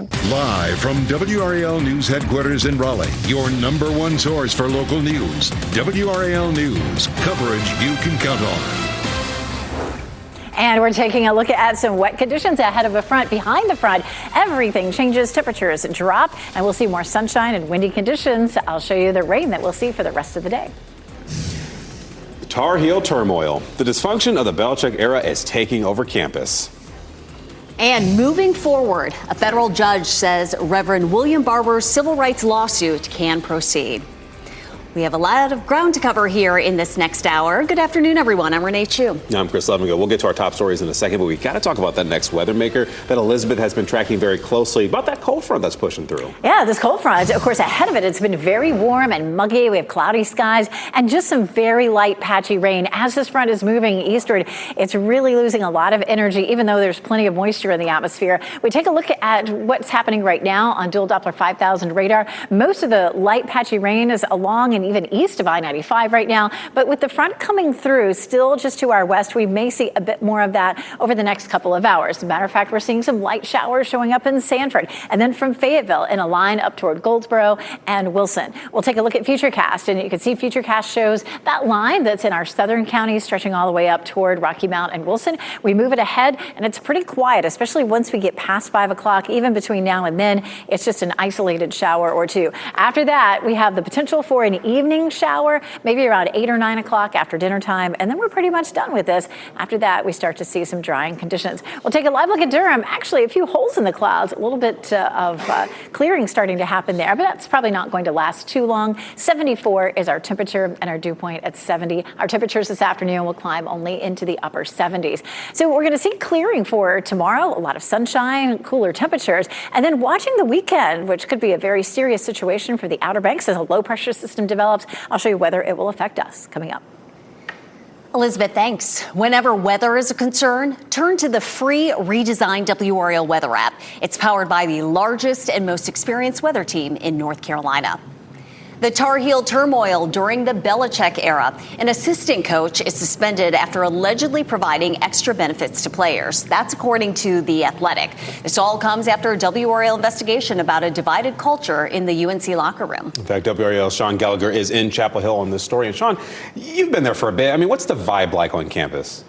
Jason. Live from WRAL News Headquarters in Raleigh, your number one source for local news. WRAL News, coverage you can count on. And we're taking a look at some wet conditions ahead of a front. Behind the front, everything changes. Temperatures drop, and we'll see more sunshine and windy conditions. I'll show you the rain that we'll see for the rest of the day. Tar Heel turmoil. The dysfunction of the Belichick era is taking over campus. And moving forward, a federal judge says Reverend William Barber's civil rights lawsuit can proceed. We have a lot of ground to cover here in this next hour. Good afternoon, everyone. I'm Renee Chu. I'm Chris Levingo. We'll get to our top stories in a second, but we got to talk about that next weather maker that Elizabeth has been tracking very closely, about that cold front that's pushing through. Yeah, this cold front, of course, ahead of it, it's been very warm and muggy. We have cloudy skies and just some very light patchy rain. As this front is moving eastward, it's really losing a lot of energy, even though there's plenty of moisture in the atmosphere. We take a look at what's happening right now on dual Doppler 5000 radar. Most of the light patchy rain is along and even east of I-95 right now, but with the front coming through still just to our west, we may see a bit more of that over the next couple of hours. As a matter of fact, we're seeing some light showers showing up in Sanford and then from Fayetteville in a line up toward Goldsboro and Wilson. We'll take a look at Futurecast, and you can see Futurecast shows that line that's in our southern counties stretching all the way up toward Rocky Mount and Wilson. We move it ahead and it's pretty quiet, especially once we get past 5 o'clock. Even between now and then, it's just an isolated shower or two. After that, we have the potential for an evening shower, maybe around 8 or 9 o'clock after dinner time, and then we're pretty much done with this. After that, we start to see some drying conditions. We'll take a live look at Durham. Actually, a few holes in the clouds, a little bit of clearing starting to happen there, but that's probably not going to last too long. 74 is our temperature and our dew point at 70. Our temperatures this afternoon will climb only into the upper 70s. So we're going to see clearing for tomorrow, a lot of sunshine, cooler temperatures, and then watching the weekend, which could be a very serious situation for the Outer Banks as a low pressure system develops. I'll show you whether it will affect us coming up. Elizabeth, thanks. Whenever weather is a concern, turn to the free redesigned WRAL weather app. It's powered by the largest and most experienced weather team in North Carolina. The Tar Heel turmoil during the Belichick era. An assistant coach is suspended after allegedly providing extra benefits to players. That's according to The Athletic. This all comes after a WRAL investigation about a divided culture in the UNC locker room. In fact, WRAL's Sean Gallagher is in Chapel Hill on this story. And Sean, you've been there for a bit. I mean, what's the vibe like on campus?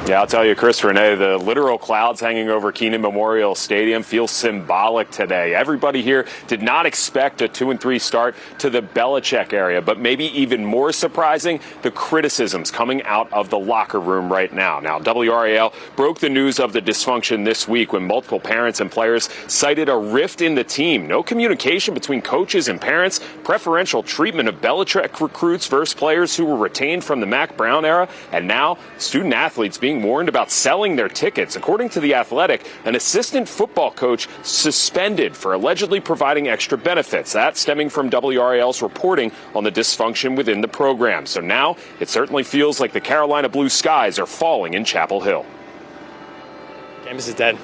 Yeah, I'll tell you, Chris, Renee, the literal clouds hanging over Keenan Memorial Stadium feel symbolic today. Everybody here did not expect a 2-3 start to the Belichick area, but maybe even more surprising, the criticisms coming out of the locker room right now. Now, WRAL broke the news of the dysfunction this week when multiple parents and players cited a rift in the team. No communication between coaches and parents, preferential treatment of Belichick recruits versus players who were retained from the Mac Brown era, and now student athletes being warned about selling their tickets. According to The Athletic, an assistant football coach suspended for allegedly providing extra benefits. That stemming from WRAL's reporting on the dysfunction within the program. So now it certainly feels like the Carolina blue skies are falling in Chapel Hill. Campus is dead.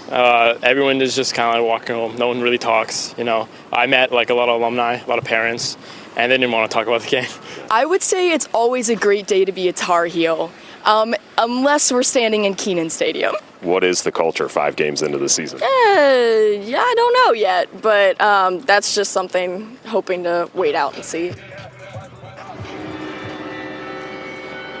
Everyone is just kind of like walking home. No one really talks. You know, I met like a lot of alumni, a lot of parents, and they didn't want to talk about the game. I would say it's always a great day to be a Tar Heel. Unless we're standing in Kenan Stadium. What is the culture 5 games into the season? Yeah, I don't know yet, but that's just something hoping to wait out and see.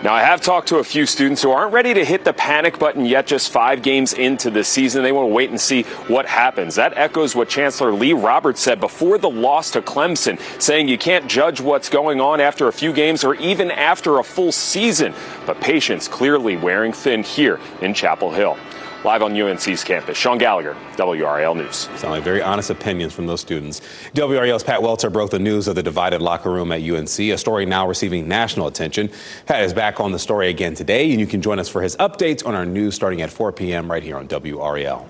Now, I have talked to a few students who aren't ready to hit the panic button yet, just 5 games into the season. They want to wait and see what happens. That echoes what Chancellor Lee Roberts said before the loss to Clemson, saying you can't judge what's going on after a few games or even after a full season. But patience clearly wearing thin here in Chapel Hill. Live on UNC's campus, Sean Gallagher, WRAL News. Sound like very honest opinions from those students. WRAL's Pat Welter broke the news of the divided locker room at UNC, a story now receiving national attention. Pat is back on the story again today, and you can join us for his updates on our news starting at 4 p.m. right here on WRAL.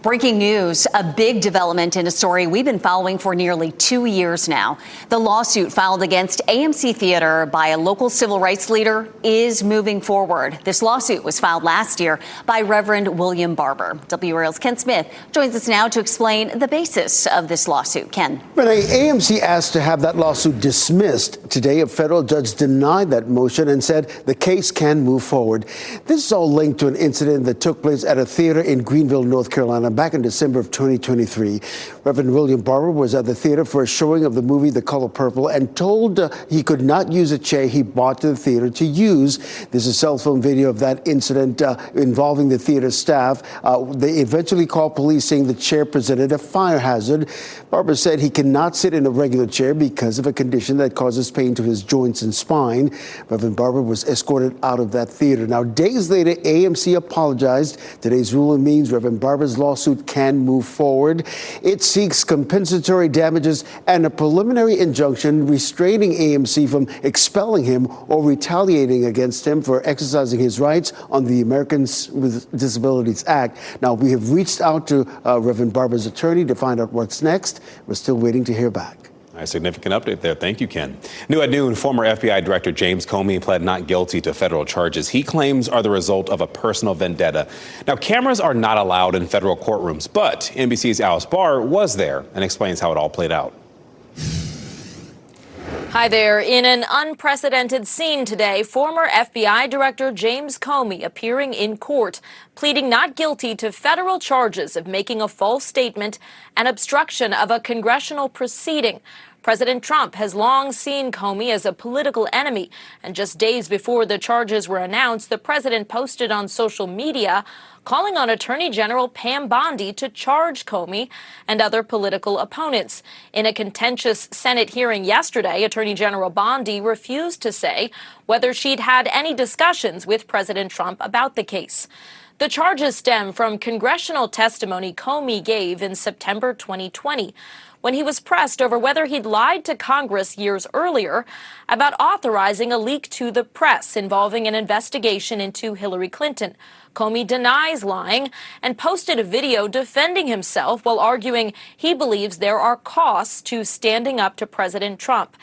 Breaking news, a big development in a story we've been following for nearly 2 years now. The lawsuit filed against AMC Theater by a local civil rights leader is moving forward. This lawsuit was filed last year by Reverend William Barber. WRAL's Ken Smith joins us now to explain the basis of this lawsuit. Ken. Renee, AMC asked to have that lawsuit dismissed. Today, a federal judge denied that motion and said the case can move forward. This is all linked to an incident that took place at a theater in Greenville, North Carolina back in December of 2023. Reverend William Barber was at the theater for a showing of the movie The Color Purple and told he could not use a chair he bought to the theater to use. There's a cell phone video of that incident involving the theater staff. They eventually called police saying the chair presented a fire hazard. Barber said he cannot sit in a regular chair because of a condition that causes pain to his joints and spine. Reverend Barber was escorted out of that theater. Now, days later, AMC apologized. Today's ruling means Reverend Barber's lawsuit can move forward. It seeks compensatory damages and a preliminary injunction restraining AMC from expelling him or retaliating against him for exercising his rights under the Americans with Disabilities Act. Now, we have reached out to Reverend Barber's attorney to find out what's next. We're still waiting to hear back. A significant update there. Thank you, Ken. New at noon, former FBI Director James Comey pled not guilty to federal charges he claims are the result of a personal vendetta. Now, cameras are not allowed in federal courtrooms, but NBC's Alice Barr was there and explains how it all played out. Hi there. In an unprecedented scene today, former FBI Director James Comey appearing in court, pleading not guilty to federal charges of making a false statement and obstruction of a congressional proceeding. President Trump has long seen Comey as a political enemy, and just days before the charges were announced, the president posted on social media calling on Attorney General Pam Bondi to charge Comey and other political opponents. In a contentious Senate hearing yesterday, Attorney General Bondi refused to say whether she'd had any discussions with President Trump about the case. The charges stem from congressional testimony Comey gave in September 2020. When he was pressed over whether he'd lied to Congress years earlier about authorizing a leak to the press involving an investigation into Hillary Clinton. Comey denies lying and posted a video defending himself while arguing he believes there are costs to standing up to President Trump.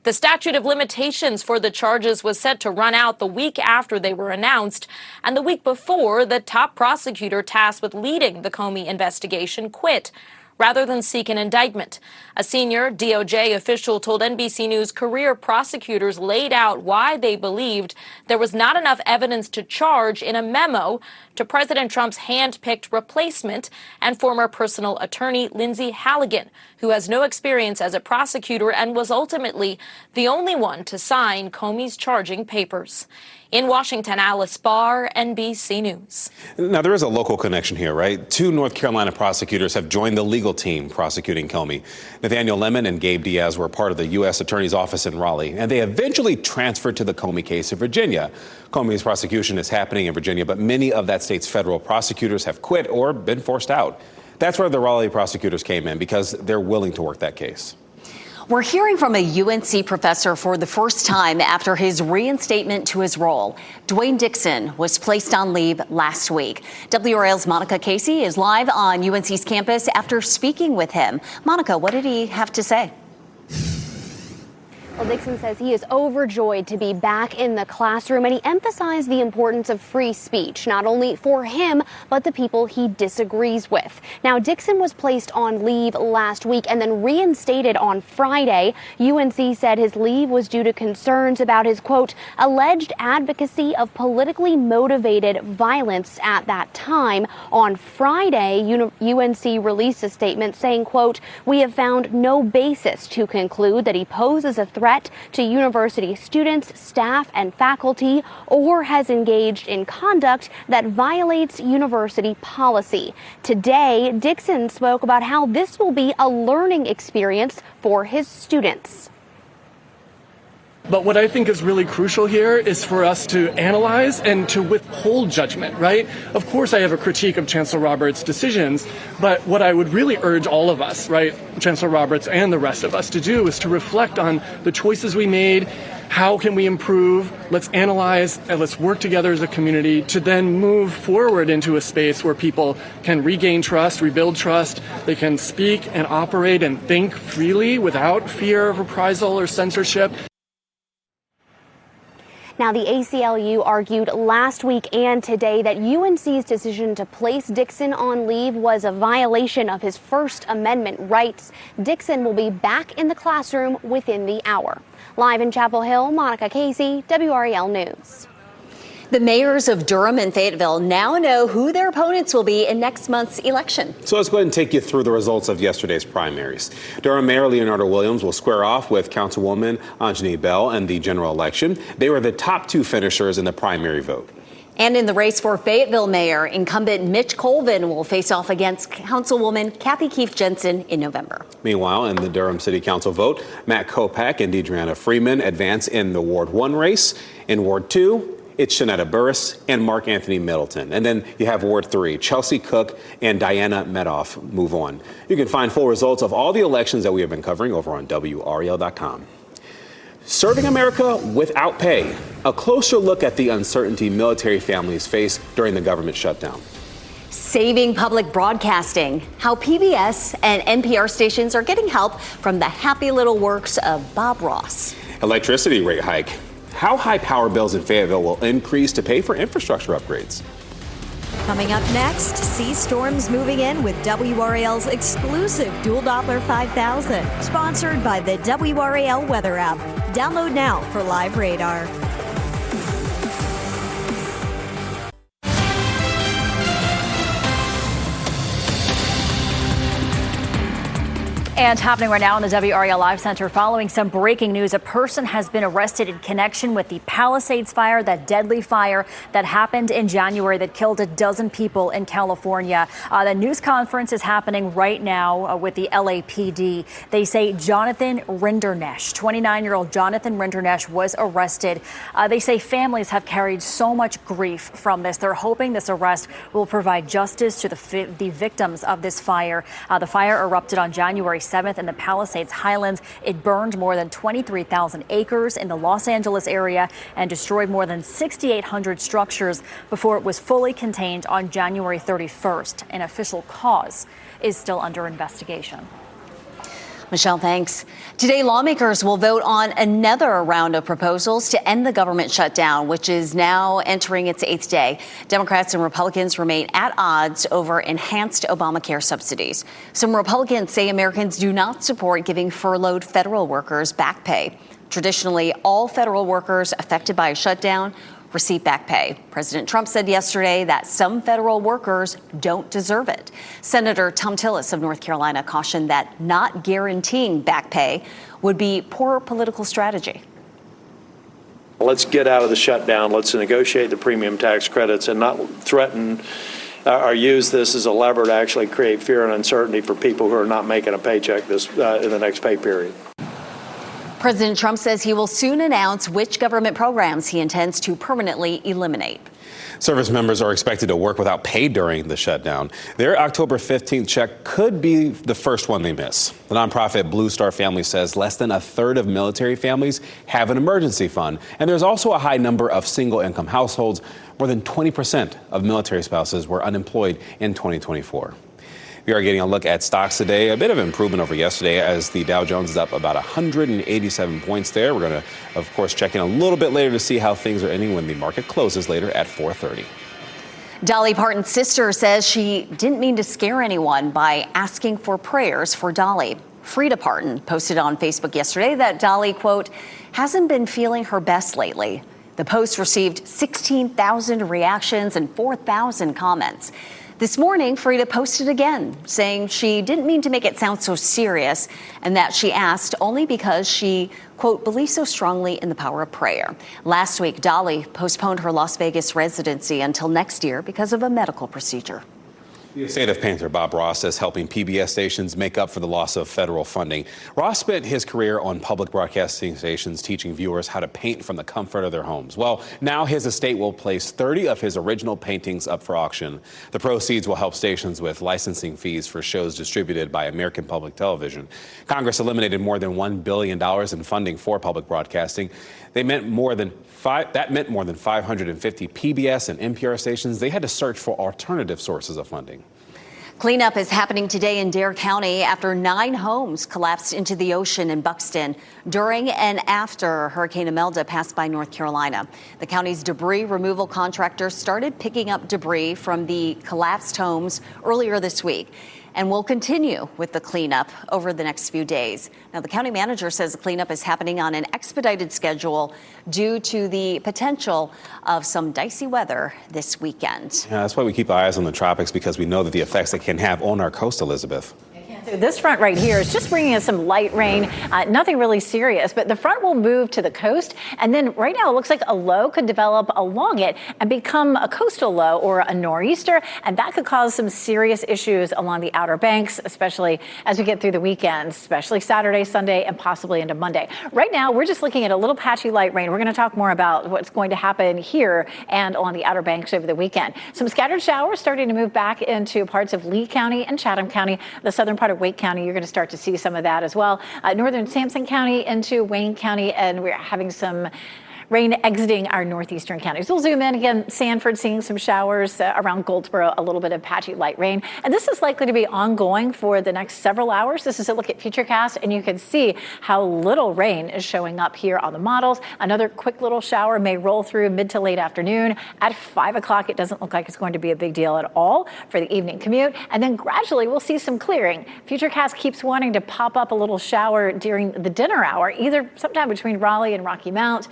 The statute of limitations for the charges was set to run out the week after they were announced, and the week before, the top prosecutor tasked with leading the Comey investigation quit rather than seek an indictment. A senior DOJ official told NBC News career prosecutors laid out why they believed there was not enough evidence to charge in a memo to President Trump's hand-picked replacement and former personal attorney Lindsay Halligan, who has no experience as a prosecutor and was ultimately the only one to sign Comey's charging papers. In Washington, Alice Barr, NBC News. Now, there is a local connection here, right? Two North Carolina prosecutors have joined the legal team prosecuting Comey. Nathaniel Lemon and Gabe Diaz were part of the U.S. Attorney's Office in Raleigh, and they eventually transferred to the Comey case in Virginia. Comey's prosecution is happening in Virginia, but many of that state's federal prosecutors have quit or been forced out. That's where the Raleigh prosecutors came in, because they're willing to work that case. We're hearing from a UNC professor for the first time after his reinstatement to his role. Dwayne Dixon was placed on leave last week. WRAL's Monica Casey is live on UNC's campus after speaking with him. Monica, what did he have to say? Well, Dixon says he is overjoyed to be back in the classroom, and he emphasized the importance of free speech, not only for him, but the people he disagrees with. Now, Dixon was placed on leave last week and then reinstated on Friday. UNC said his leave was due to concerns about his, quote, alleged advocacy of politically motivated violence at that time. On Friday, UNC released a statement saying, quote, we have found no basis to conclude that he poses a threat to university students, staff, and faculty, or has engaged in conduct that violates university policy. Today, Dixon spoke about how this will be a learning experience for his students. But what I think is really crucial here is for us to analyze and to withhold judgment, right? Of course, I have a critique of Chancellor Roberts' decisions, but what I would really urge all of us, right, Chancellor Roberts and the rest of us to do is to reflect on the choices we made. How can we improve? Let's analyze and let's work together as a community to then move forward into a space where people can regain trust, rebuild trust. They can speak and operate and think freely without fear of reprisal or censorship. Now, the ACLU argued last week and today that UNC's decision to place Dixon on leave was a violation of his First Amendment rights. Dixon will be back in the classroom within the hour. Live in Chapel Hill, Monica Casey, WRAL News. The mayors of Durham and Fayetteville now know who their opponents will be in next month's election. So let's go ahead and take you through the results of yesterday's primaries. Durham Mayor Leonardo Williams will square off with Councilwoman Anjani Bell in the general election. They were the top two finishers in the primary vote. And in the race for Fayetteville mayor, incumbent Mitch Colvin will face off against Councilwoman Kathy Keefe Jensen in November. Meanwhile, in the Durham City Council vote, Matt Kopak and Deidreana Freeman advance in the Ward 1 race. In Ward 2, it's Shanetta Burris and Mark Anthony Middleton. And then you have Ward 3, Chelsea Cook and Diana Medoff move on. You can find full results of all the elections that we have been covering over on WRAL.com. Serving America without pay. A closer look at the uncertainty military families face during the government shutdown. Saving public broadcasting, how PBS and NPR stations are getting help from the happy little works of Bob Ross. Electricity rate hike. How high power bills in Fayetteville will increase to pay for infrastructure upgrades. Coming up next, see storms moving in with WRAL's exclusive Dual Doppler 5000, sponsored by the WRAL Weather app. Download now for live radar. And happening right now in the WRAL Live Center, following some breaking news, a person has been arrested in connection with the Palisades fire, that deadly fire that happened in January that killed a dozen people in California. The news conference is happening right now with the LAPD. They say Jonathan Rindernesh, 29-year-old Jonathan Rindernesh, was arrested. They say families have carried so much grief from this. They're hoping this arrest will provide justice to the victims of this fire. The fire erupted on January 7th in the Palisades Highlands. It burned more than 23,000 acres in the Los Angeles area and destroyed more than 6,800 structures before it was fully contained on January 31st. An official cause is still under investigation. Michelle, thanks. Today, lawmakers will vote on another round of proposals to end the government shutdown, which is now entering its 8th day. Democrats and Republicans remain at odds over enhanced Obamacare subsidies. Some Republicans say Americans do not support giving furloughed federal workers back pay. Traditionally, all federal workers affected by a shutdown receive back pay. President Trump said yesterday that some federal workers don't deserve it. Senator Thom Tillis of North Carolina cautioned that not guaranteeing back pay would be poor political strategy. Let's get out of the shutdown. Let's negotiate the premium tax credits and not threaten or use this as a lever to actually create fear and uncertainty for people who are not making a paycheck in the next pay period. President Trump says he will soon announce which government programs he intends to permanently eliminate. Service members are expected to work without pay during the shutdown. Their October 15th check could be the first one they miss. The nonprofit Blue Star Family says less than a third of military families have an emergency fund. And there's also a high number of single income households. More than 20% of military spouses were unemployed in 2024. We are getting a look at stocks today. A bit of improvement over yesterday as the Dow Jones is up about 187 points there. We're going to, of course, check in a little bit later to see how things are ending when the market closes later at 4:30. Dolly Parton's sister says she didn't mean to scare anyone by asking for prayers for Dolly. Frida Parton posted on Facebook yesterday that Dolly, quote, hasn't been feeling her best lately. The post received 16,000 reactions and 4,000 comments. This morning, Frida posted again, saying she didn't mean to make it sound so serious and that she asked only because she, quote, believes so strongly in the power of prayer. Last week, Dolly postponed her Las Vegas residency until next year because of a medical procedure. The estate of painter Bob Ross is helping PBS stations make up for the loss of federal funding. Ross spent his career on public broadcasting stations teaching viewers how to paint from the comfort of their homes. Well, now his estate will place 30 of his original paintings up for auction. The proceeds will help stations with licensing fees for shows distributed by American Public Television. Congress eliminated more than $1 billion in funding for public broadcasting. That meant more than 550 PBS and NPR stations. They had to search for alternative sources of funding. Cleanup is happening today in Dare County after 9 homes collapsed into the ocean in Buxton during and after Hurricane Imelda passed by North Carolina. The county's debris removal contractor started picking up debris from the collapsed homes earlier this week. and will continue with the cleanup over the next few days. Now, the county manager says the cleanup is happening on an expedited schedule due to the potential of some dicey weather this weekend. Yeah, that's why we keep our eyes on the tropics, because we know that the effects it can have on our coast, Elizabeth. This front right here is just bringing us some light rain, nothing really serious, but the front will move to the coast. And then right now it looks like a low could develop along it and become a coastal low or a nor'easter. And that could cause some serious issues along the Outer Banks, especially as we get through the weekend, especially Saturday, Sunday, and possibly into Monday. Right now, we're just looking at a little patchy light rain. We're going to talk more about what's going to happen here and along the Outer Banks over the weekend. Some scattered showers starting to move back into parts of Lee County and Chatham County, the southern part of Wake County. You're going to start to see some of that as well. Northern Sampson County into Wayne County, and we're having some rain exiting our northeastern counties. We'll zoom in again. Sanford seeing some showers around Goldsboro, a little bit of patchy light rain. And this is likely to be ongoing for the next several hours. This is a look at Futurecast, and you can see how little rain is showing up here on the models. Another quick little shower may roll through mid to late afternoon. At 5 o'clock, it doesn't look like it's going to be a big deal at all for the evening commute. And then gradually we'll see some clearing. Futurecast keeps wanting to pop up a little shower during the dinner hour, either sometime between Raleigh and Rocky Mount.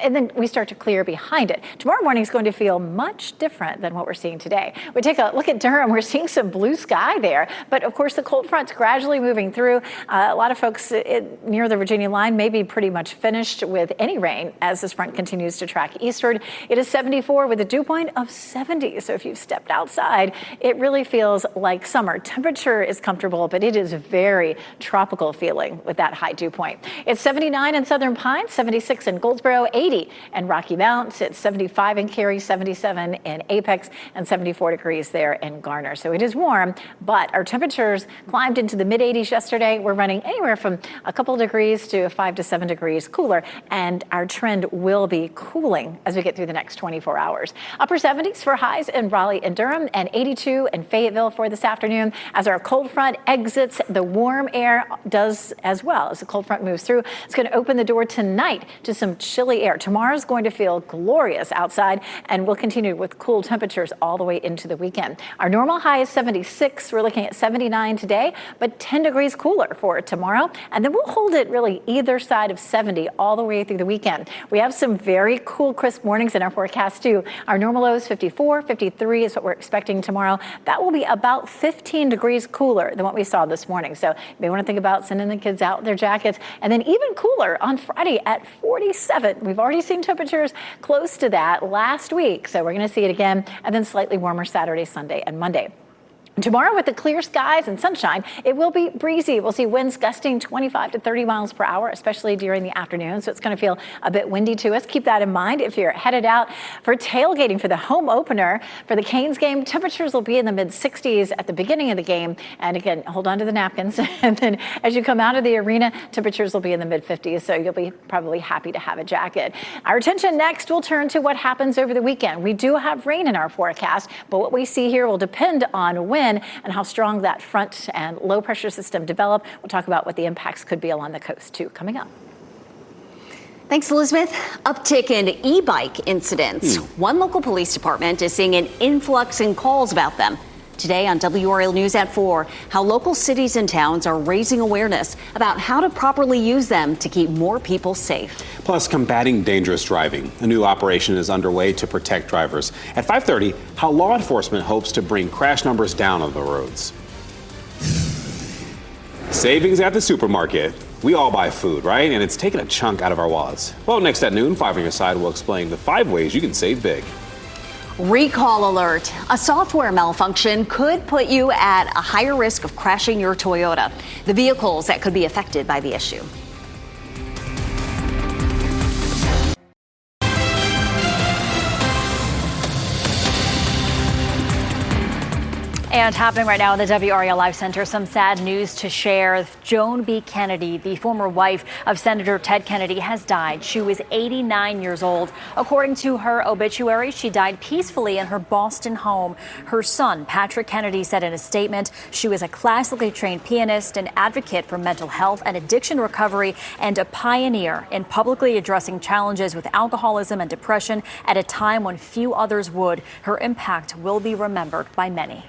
And then we start to clear behind it. Tomorrow morning is going to feel much different than what we're seeing today. We take a look at Durham. We're seeing some blue sky there, but of course the cold front's gradually moving through. A lot of folks near the Virginia line may be pretty much finished with any rain as this front continues to track eastward. It is 74 with a dew point of 70. So if you've stepped outside, it really feels like summer. Temperature is comfortable, but it is very tropical feeling with that high dew point. It's 79 in Southern Pines, 76 in Goldsboro, 80 and Rocky Mount. It's 75 in Cary, 77 in Apex, and 74 degrees there in Garner. So it is warm, but our temperatures climbed into the mid 80s yesterday. We're running anywhere from a couple degrees to 5 to 7 degrees cooler, and our trend will be cooling as we get through the next 24 hours. Upper 70s for highs in Raleigh and Durham, and 82 in Fayetteville for this afternoon. As our cold front exits, the warm air does as well. As the cold front moves through, it's going to open the door tonight to some chilly air. Tomorrow's going to feel glorious outside, and we'll continue with cool temperatures all the way into the weekend. Our normal high is 76. We're looking at 79 today, but 10 degrees cooler for tomorrow. And then we'll hold it really either side of 70 all the way through the weekend. We have some very cool, crisp mornings in our forecast too. Our normal low is 54, 53 is what we're expecting tomorrow. That will be about 15 degrees cooler than what we saw this morning. So you may want to think about sending the kids out in their jackets. And then even cooler on Friday at 47. We've already seen temperatures close to that last week, so we're going to see it again, and then slightly warmer Saturday, Sunday, and Monday. Tomorrow, with the clear skies and sunshine, it will be breezy. We'll see winds gusting 25 to 30 miles per hour, especially during the afternoon. So it's going to feel a bit windy to us. Keep that in mind if you're headed out for tailgating for the home opener for the Canes game. Temperatures will be in the mid 60s at the beginning of the game. And again, hold on to the napkins. And then as you come out of the arena, temperatures will be in the mid 50s. So you'll be probably happy to have a jacket. Our attention next will turn to what happens over the weekend. We do have rain in our forecast, but what we see here will depend on when and how strong that front and low pressure system develop. We'll talk about what the impacts could be along the coast too coming up. Thanks, Elizabeth. Uptick in e-bike incidents. One local police department is seeing an influx in calls about them. Today on WRAL News at 4, how local cities and towns are raising awareness about how to properly use them to keep more people safe. Plus, combating dangerous driving. A new operation is underway to protect drivers. At 5:30, how law enforcement hopes to bring crash numbers down on the roads. Savings at the supermarket. We all buy food, right? And it's taking a chunk out of our wallets. Well, next at noon, 5 on your side will explain the 5 ways you can save big. Recall alert. A software malfunction could put you at a higher risk of crashing your Toyota. The vehicles that could be affected by the issue. And happening right now in the WRAL Live Center, some sad news to share. Joan B. Kennedy, the former wife of Senator Ted Kennedy, has died. She was 89 years old. According to her obituary, she died peacefully in her Boston home. Her son, Patrick Kennedy, said in a statement, she was a classically trained pianist, an advocate for mental health and addiction recovery, and a pioneer in publicly addressing challenges with alcoholism and depression at a time when few others would. Her impact will be remembered by many.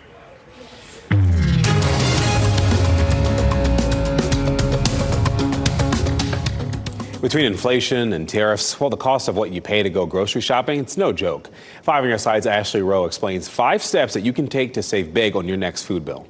Between inflation and tariffs, well, the cost of what you pay to go grocery shopping, it's no joke. 5 on your side's Ashley Rowe explains 5 steps that you can take to save big on your next food bill.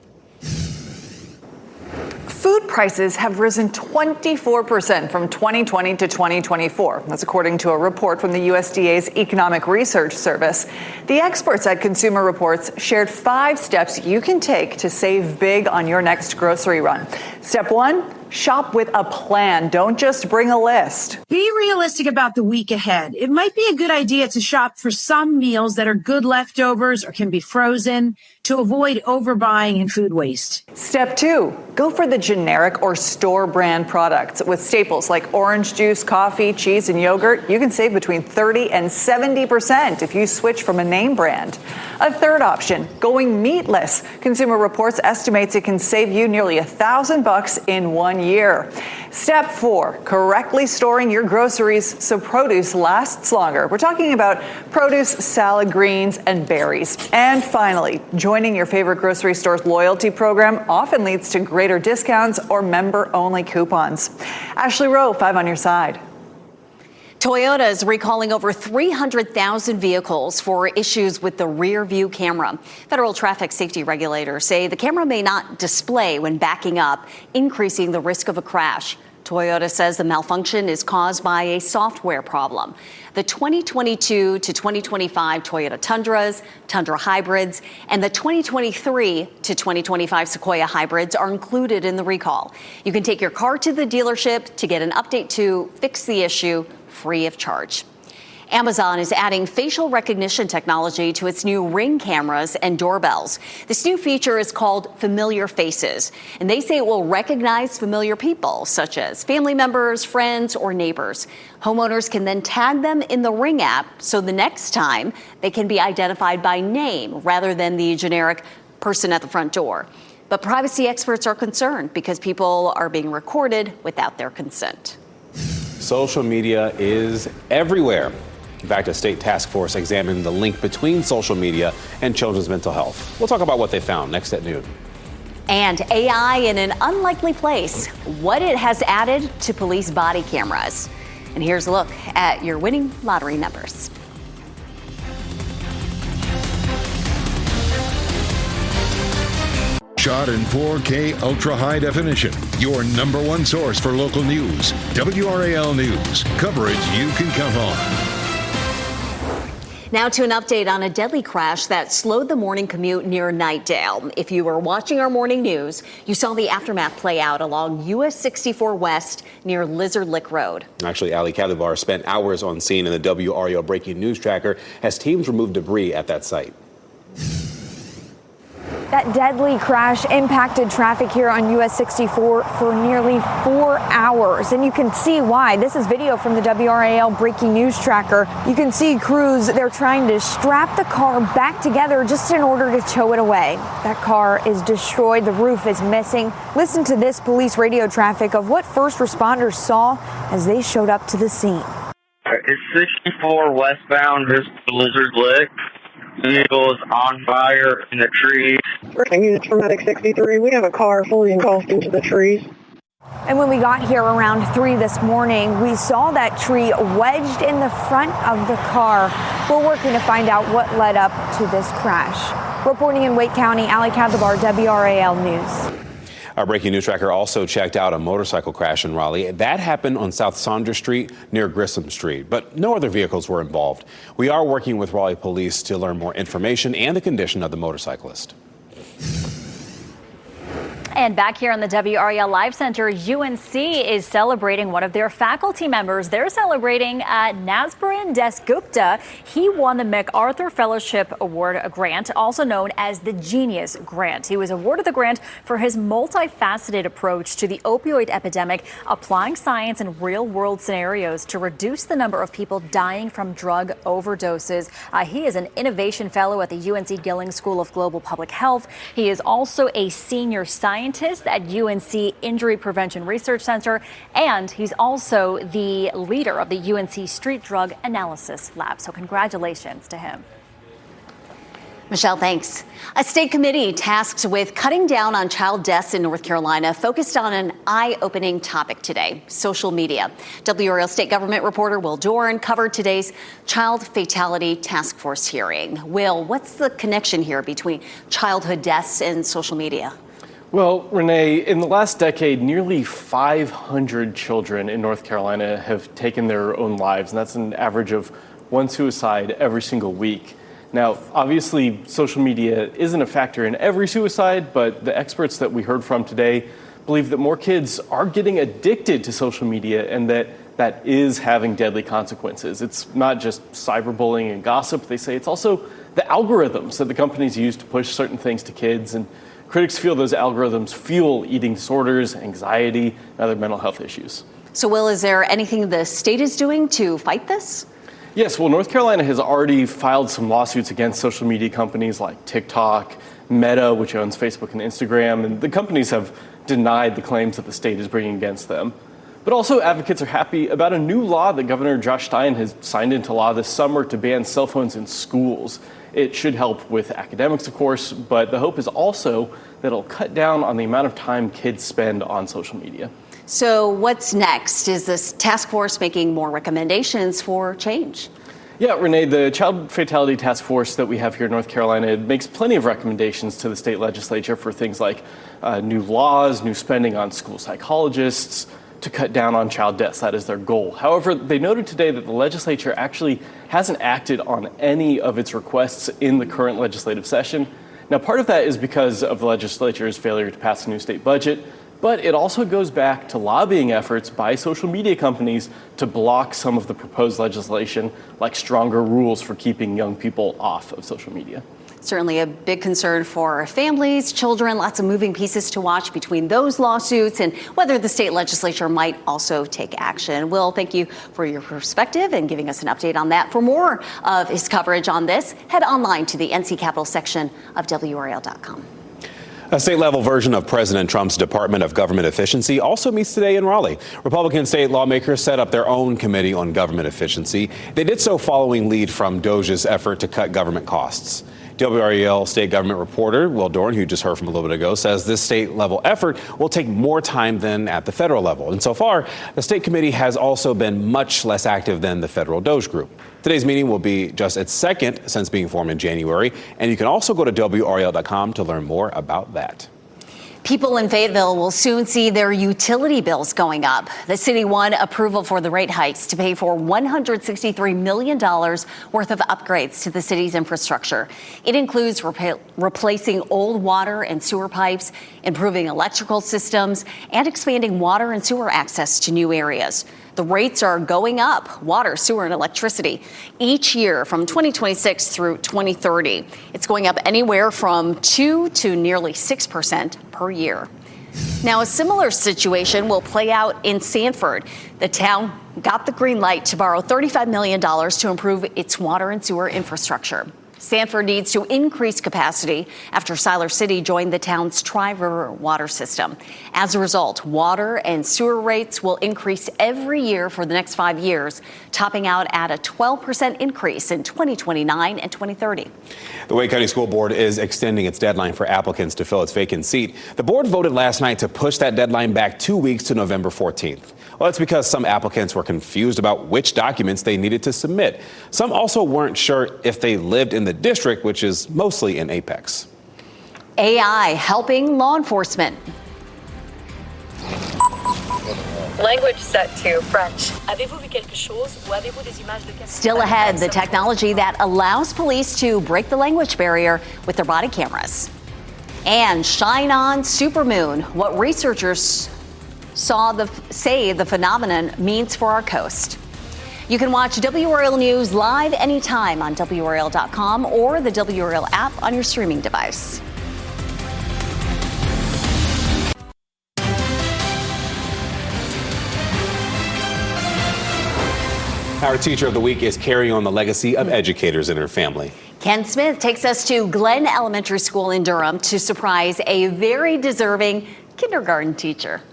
Food prices have risen 24% from 2020 to 2024. That's according to a report from the USDA's Economic Research Service. The experts at Consumer Reports shared 5 steps you can take to save big on your next grocery run. Step 1, shop with a plan. Don't just bring a list. Be realistic about the week ahead. It might be a good idea to shop for some meals that are good leftovers or can be frozen to avoid overbuying and food waste. Step 2, go for the generic or store brand products. With staples like orange juice, coffee, cheese, and yogurt, you can save between 30 and 70% if you switch from a name brand. A third option, going meatless. Consumer Reports estimates it can save you nearly $1,000 in 1 year. Step 4, correctly storing your groceries so produce lasts longer. We're talking about produce, salad greens, and berries. And finally, joining your favorite grocery store's loyalty program often leads to greater discounts or member-only coupons. Ashley Rowe, 5 on your side. Toyota is recalling over 300,000 vehicles for issues with the rear view camera. Federal traffic safety regulators say the camera may not display when backing up, increasing the risk of a crash. Toyota says the malfunction is caused by a software problem. The 2022 to 2025 Toyota Tundras, Tundra Hybrids, and the 2023 to 2025 Sequoia Hybrids are included in the recall. You can take your car to the dealership to get an update to fix the issue free of charge. Amazon is adding facial recognition technology to its new Ring cameras and doorbells. This new feature is called Familiar Faces, and they say it will recognize familiar people, such as family members, friends, or neighbors. Homeowners can then tag them in the Ring app, so the next time they can be identified by name rather than the generic person at the front door. But privacy experts are concerned because people are being recorded without their consent. Social media is everywhere. In fact, a state task force examined the link between social media and children's mental health. We'll talk about what they found next at noon. And AI in an unlikely place, what it has added to police body cameras. And here's a look at your winning lottery numbers. Shot in 4K ultra high definition. Your number 1 source for local news. WRAL News. Coverage you can count on. Now to an update on a deadly crash that slowed the morning commute near Nightdale. If you were watching our morning news, you saw the aftermath play out along US 64 West near Lizard Lick Road. Actually, Ali Kadivar spent hours on scene in the WRAL breaking news tracker as teams removed debris at that site. That deadly crash impacted traffic here on US 64 for nearly 4 hours. And you can see why. This is video from the WRAL breaking news tracker. You can see crews, they're trying to strap the car back together just in order to tow it away. That car is destroyed. The roof is missing. Listen to this police radio traffic of what first responders saw as they showed up to the scene. It's 64 westbound, just Lizard Lick. Vehicle is on fire in the trees. Units from Medic 63, we have a car fully engulfed into the trees. And when we got here around 3 this morning, we saw that tree wedged in the front of the car. We're working to find out what led up to this crash. Reporting in Wake County, Ali Kadivar, WRAL News. Our breaking news tracker also checked out a motorcycle crash in Raleigh. That happened on South Saunders Street near Grissom Street, but no other vehicles were involved. We are working with Raleigh police to learn more information and the condition of the motorcyclist. And back here in the WRAL Live Center, UNC is celebrating one of their faculty members. They're celebrating Nasbaran Desgupta. He won the MacArthur Fellowship Award grant, also known as the Genius Grant. He was awarded the grant for his multifaceted approach to the opioid epidemic, applying science in real-world scenarios to reduce the number of people dying from drug overdoses. He is an innovation fellow at the UNC Gilling School of Global Public Health. He is also a senior scientist at UNC Injury Prevention Research Center, and he's also the leader of the UNC Street Drug Analysis Lab. So congratulations to him. Michelle, thanks. A state committee tasked with cutting down on child deaths in North Carolina focused on an eye-opening topic today, social media. WRAL state government reporter Will Doran covered today's child fatality task force hearing. Will, what's the connection here between childhood deaths and social media? Well, Renee, in the last decade, nearly 500 children in North Carolina have taken their own lives, and that's an average of one suicide every single week. Now, obviously, social media isn't a factor in every suicide, but the experts that we heard from today believe that more kids are getting addicted to social media and that is having deadly consequences. It's not just cyberbullying and gossip. They say it's also the algorithms that the companies use to push certain things to kids, and critics feel those algorithms fuel eating disorders, anxiety, and other mental health issues. So, Will, is there anything the state is doing to fight this? Yes, well, North Carolina has already filed some lawsuits against social media companies like TikTok, Meta, which owns Facebook and Instagram, and the companies have denied the claims that the state is bringing against them. But also, advocates are happy about a new law that Governor Josh Stein has signed into law this summer to ban cell phones in schools. It should help with academics, of course, but the hope is also that it'll cut down on the amount of time kids spend on social media. So what's next? Is this task force making more recommendations for change? Yeah, Renee, the Child Fatality Task Force that we have here in North Carolina makes plenty of recommendations to the state legislature for things like new laws, new spending on school psychologists, to cut down on child deaths. That is their goal. However, they noted today that the legislature actually hasn't acted on any of its requests in the current legislative session. Now, part of that is because of the legislature's failure to pass a new state budget, but it also goes back to lobbying efforts by social media companies to block some of the proposed legislation, like stronger rules for keeping young people off of social media. Certainly a big concern for families, children, lots of moving pieces to watch between those lawsuits and whether the state legislature might also take action. Will, thank you for your perspective and giving us an update on that. For more of his coverage on this, head online to the NC Capitol section of WRAL.com. A state-level version of President Trump's Department of Government Efficiency also meets today in Raleigh. Republican state lawmakers set up their own committee on government efficiency. They did so following lead from DOJ's effort to cut government costs. WRAL state government reporter Will Doran, who you just heard from a little bit ago, says this state-level effort will take more time than at the federal level. And so far, the state committee has also been much less active than the federal DOJ group. Today's meeting will be just its second since being formed in January. And you can also go to WRAL.com to learn more about that. People in Fayetteville will soon see their utility bills going up. The city won approval for the rate hikes to pay for $163 million worth of upgrades to the city's infrastructure. It includes replacing old water and sewer pipes, improving electrical systems, and expanding water and sewer access to new areas. The rates are going up, water, sewer, and electricity, each year from 2026 through 2030. It's going up anywhere from 2 to nearly 6% per year. Now, a similar situation will play out in Sanford. The town got the green light to borrow $35 million to improve its water and sewer infrastructure. Sanford needs to increase capacity after Siler City joined the town's Tri-River water system. As a result, water and sewer rates will increase every year for the next 5 years, topping out at a 12% increase in 2029 and 2030. The Wake County School Board is extending its deadline for applicants to fill its vacant seat. The board voted last night to push that deadline back 2 weeks to November 14th. Well, it's because some applicants were confused about which documents they needed to submit. Some also weren't sure if they lived in the district, which is mostly in Apex. AI helping law enforcement. Language set to French. Avez-vous vu quelque chose ou avez-vous des images de quelque... Still ahead, the technology that allows police to break the language barrier with their body cameras. And shine on supermoon, what researchers say the phenomenon means for our coast. You can watch WRAL News live anytime on WRAL.com or the WRAL app on your streaming device. Our teacher of the week is carrying on the legacy of educators in her family. Ken Smith takes us to Glen Elementary School in Durham to surprise a very deserving kindergarten teacher.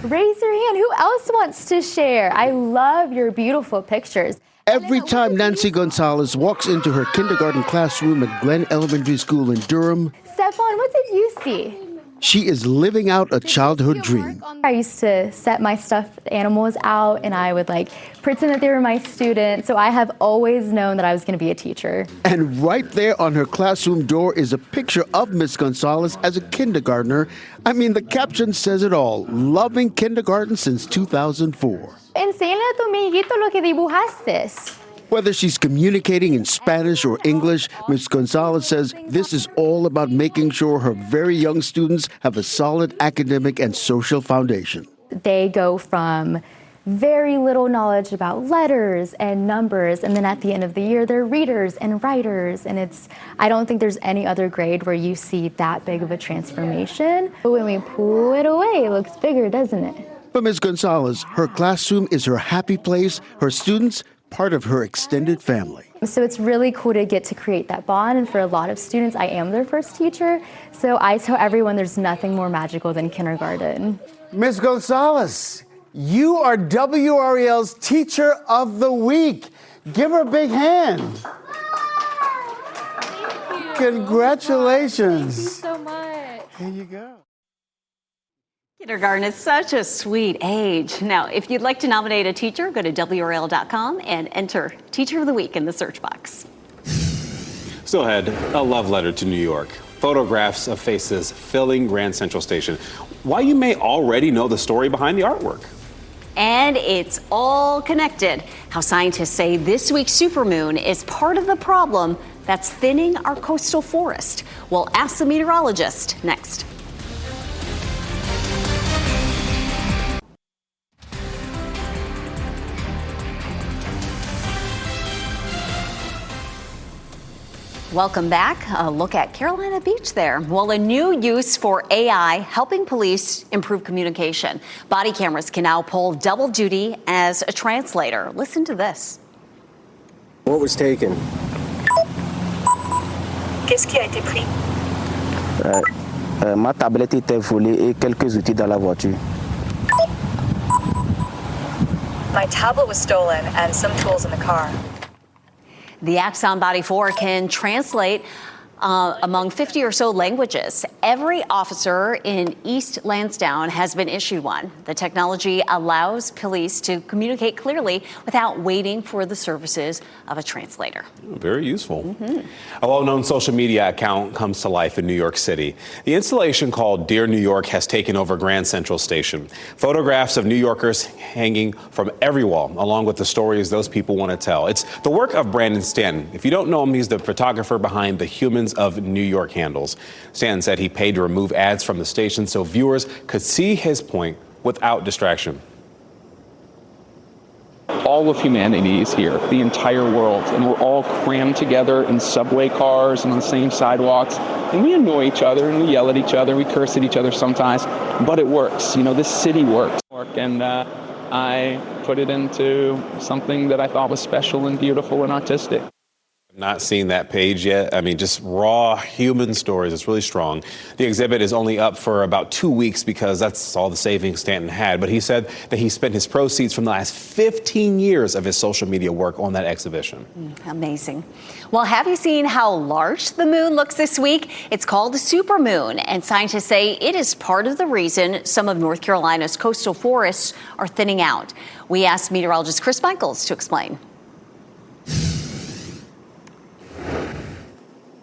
Raise your hand. Who else wants to share? I love your beautiful pictures. Every time Nancy Gonzalez walks into her kindergarten classroom at Glen Elementary School in Durham, Stephon, what did you see? she is living out a childhood dream. I used to set my stuffed animals out and I would pretend that they were my students. So I have always known that I was going to be a teacher. And right there on her classroom door is a picture of Miss Gonzalez as a kindergartner. I mean, the caption says it all. Loving kindergarten since 2004. Enséñale a tu amiguito lo que dibujaste. Whether she's communicating in Spanish or English, Ms. Gonzalez says this is all about making sure her very young students have a solid academic and social foundation. They go from very little knowledge about letters and numbers, and then at the end of the year, they're readers and writers, and I don't think there's any other grade where you see that big of a transformation. But when we pull it away, it looks bigger, doesn't it? For Ms. Gonzalez, her classroom is her happy place, her students part of her extended family. So it's really cool to get to create that bond, and for a lot of students, I am their first teacher. So I tell everyone there's nothing more magical than kindergarten. Ms. Gonzalez, you are WRAL's Teacher of the Week. Give her a big hand. Congratulations. Thank you so much. Here you go. Kindergarten is such a sweet age. Now, if you'd like to nominate a teacher, go to WRAL.com and enter Teacher of the Week in the search box. Still ahead, a love letter to New York. Photographs of faces filling Grand Central Station. Why you may already know the story behind the artwork. And it's all connected. How scientists say this week's supermoon is part of the problem that's thinning our coastal forest. We'll ask the meteorologist next. Welcome back. A look at Carolina Beach there. Well, a new use for AI helping police improve communication. Body cameras can now pull double duty as a translator. Listen to this. What was taken? Qu'est-ce qui a été pris? Ma tablette était volée et quelques outils dans la voiture. My tablet was stolen and some tools in the car. The Axon Body 4 can translate among 50 or so languages. Every officer in East Lansdowne has been issued one. The technology allows police to communicate clearly without waiting for the services of a translator. Very useful. A well-known social media account comes to life in New York City. The installation called Dear New York has taken over Grand Central Station. Photographs of New Yorkers hanging from every wall, along with the stories those people want to tell. It's the work of Brandon Stanton. If you don't know him, he's the photographer behind the Humans of New York handles. Stanton said he paid to remove ads from the station so viewers could see his point without distraction. All of humanity is here, the entire world, and we're all crammed together in subway cars and on the same sidewalks, and we annoy each other and we yell at each other, we curse at each other sometimes, but it works. You know, this city works. And I put it into something that I thought was special and beautiful and artistic. Not seen that page yet. I mean, just raw human stories. It's really strong. The exhibit is only up for about 2 weeks because that's all the savings Stanton had. But he said that he spent his proceeds from the last 15 years of his social media work on that exhibition. Amazing. Well, have you seen how large the moon looks this week? It's called a supermoon, and scientists say it is part of the reason some of North Carolina's coastal forests are thinning out. We asked meteorologist Chris Michaels to explain.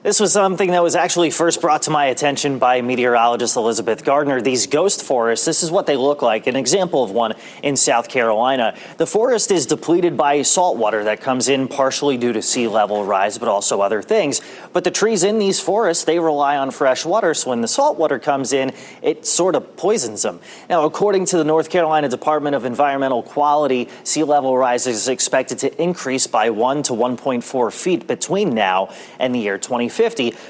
This was something that was actually first brought to my attention by meteorologist Elizabeth Gardner. These ghost forests, this is what they look like, an example of one in South Carolina. The forest is depleted by salt water that comes in partially due to sea level rise, but also other things. But the trees in these forests, they rely on fresh water, so when the salt water comes in, it sort of poisons them. Now, according to the North Carolina Department of Environmental Quality, sea level rise is expected to increase by 1 to 1.4 feet between now and the year 2050.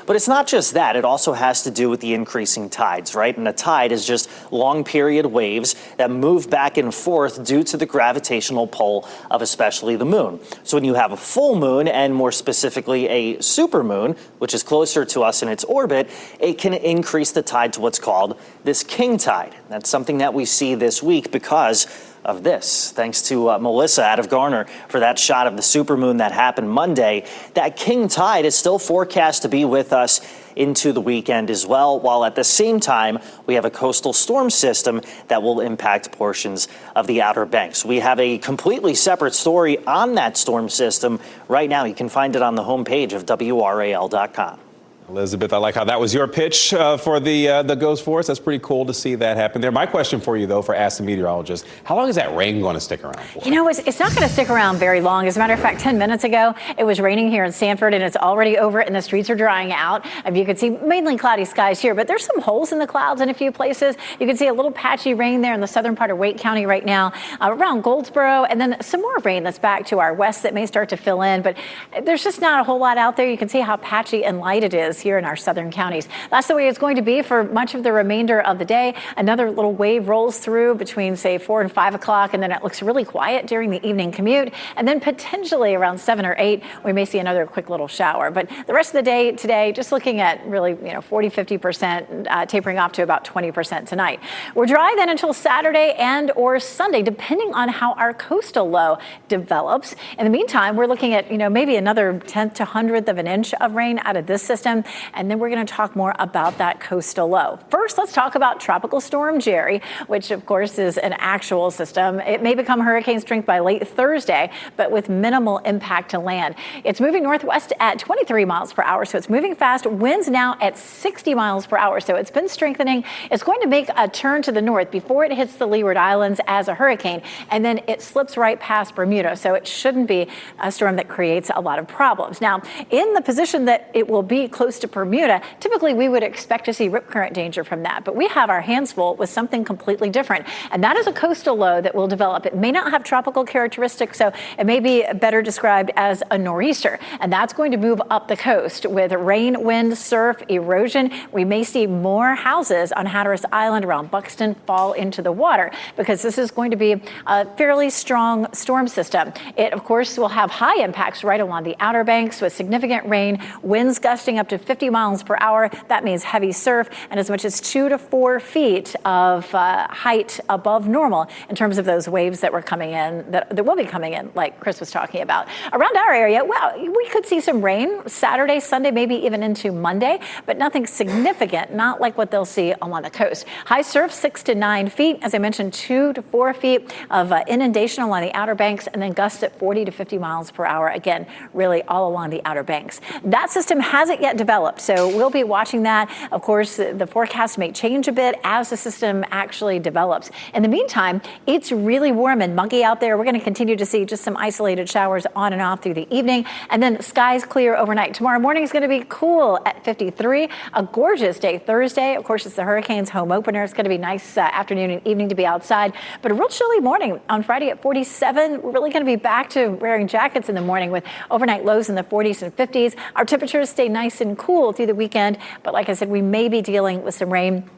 But it's not just that. It also has to do with the increasing tides, right? And a tide is just long period waves that move back and forth due to the gravitational pull of especially the moon. So when you have a full moon, and more specifically a supermoon, which is closer to us in its orbit, it can increase the tide to what's called this king tide. That's something that we see this week because of this. Thanks to Melissa out of Garner for that shot of the supermoon that happened Monday. That king tide is still forecast to be with us into the weekend as well, while at the same time, we have a coastal storm system that will impact portions of the Outer Banks. We have a completely separate story on that storm system right now. You can find it on the homepage of WRAL.com. Elizabeth, I like how that was your pitch for the Ghost Forest. That's pretty cool to see that happen there. My question for you, though, for Ask the Meteorologist, how long is that rain going to stick around for? You know, it's not going to stick around very long. As a matter of fact, 10 minutes ago, it was raining here in Sanford, and it's already over, and the streets are drying out. You can see mainly cloudy skies here, but there's some holes in the clouds in a few places. You can see a little patchy rain there in the southern part of Wake County right now, around Goldsboro, and then some more rain that's back to our west that may start to fill in, but there's just not a whole lot out there. You can see how patchy and light it is here in our southern counties. That's the way it's going to be for much of the remainder of the day. Another little wave rolls through between, say, 4 and 5 o'clock, and then it looks really quiet during the evening commute. And then potentially around 7 or 8, we may see another quick little shower. But the rest of the day today, just looking at really, 40-50%, tapering off to about 20% tonight. We're dry then until Saturday and or Sunday, depending on how our coastal low develops. In the meantime, we're looking at, maybe another 1/10 to 100th of an inch of rain out of this system. And then we're going to talk more about that coastal low. First, let's talk about Tropical Storm Jerry, which of course is an actual system. It may become hurricane strength by late Thursday, but with minimal impact to land. It's moving northwest at 23 miles per hour, so it's moving fast. Winds now at 60 miles per hour, so it's been strengthening. It's going to make a turn to the north before it hits the Leeward Islands as a hurricane, and then it slips right past Bermuda, so it shouldn't be a storm that creates a lot of problems. Now, in the position that it will be close to Bermuda, typically we would expect to see rip current danger from that, but we have our hands full with something completely different, and that is a coastal low that will develop. It may not have tropical characteristics, so it may be better described as a nor'easter, and that's going to move up the coast with rain, wind, surf, erosion. We may see more houses on Hatteras Island around Buxton fall into the water because this is going to be a fairly strong storm system. It, of course, will have high impacts right along the Outer Banks with significant rain, winds gusting up to 50 miles per hour. That means heavy surf and as much as 2 to 4 feet of height above normal in terms of those waves that were coming in, that will be coming in, like Chris was talking about. Around our area, well, we could see some rain Saturday, Sunday, maybe even into Monday, but nothing significant, not like what they'll see along the coast. High surf, 6 to 9 feet. As I mentioned, 2 to 4 feet of inundation along the Outer Banks, and then gusts at 40 to 50 miles per hour. Again, really all along the Outer Banks. That system hasn't yet developed, so we'll be watching that. Of course, the forecast may change a bit as the system actually develops. In the meantime, it's really warm and muggy out there. We're going to continue to see just some isolated showers on and off through the evening, and then skies clear overnight. Tomorrow morning is going to be cool at 53. A gorgeous day Thursday. Of course, it's the Hurricanes home opener. It's going to be nice afternoon and evening to be outside, but a real chilly morning on Friday at 47. We're really going to be back to wearing jackets in the morning with overnight lows in the 40s and 50s. Our temperatures stay nice and cool through the weekend, but like I said, we may be dealing with some rain.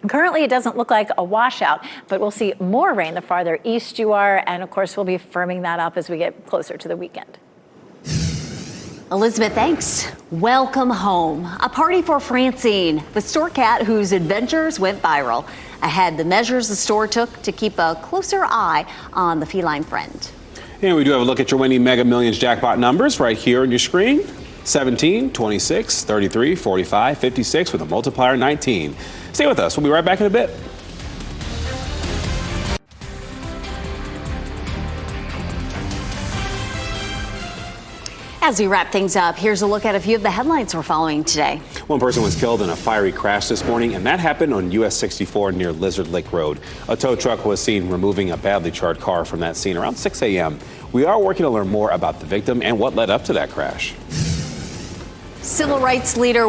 Currently, it doesn't look like a washout, but we'll see more rain the farther east you are, and of course, we'll be firming that up as we get closer to the weekend. Elizabeth, thanks. Welcome home. A party for Francine, the store cat whose adventures went viral. Ahead, the measures the store took to keep a closer eye on the feline friend. And we do have a look at your winning Mega Millions jackpot numbers right here on your screen. 17, 26, 33, 45, 56 with a multiplier 19. Stay with us. We'll be right back in a bit. As we wrap things up, here's a look at a few of the headlines we're following today. One person was killed in a fiery crash this morning, and that happened on US 64 near Lizard Lake Road. A tow truck was seen removing a badly charred car from that scene around 6 a.m. We are working to learn more about the victim and what led up to that crash. Civil rights leader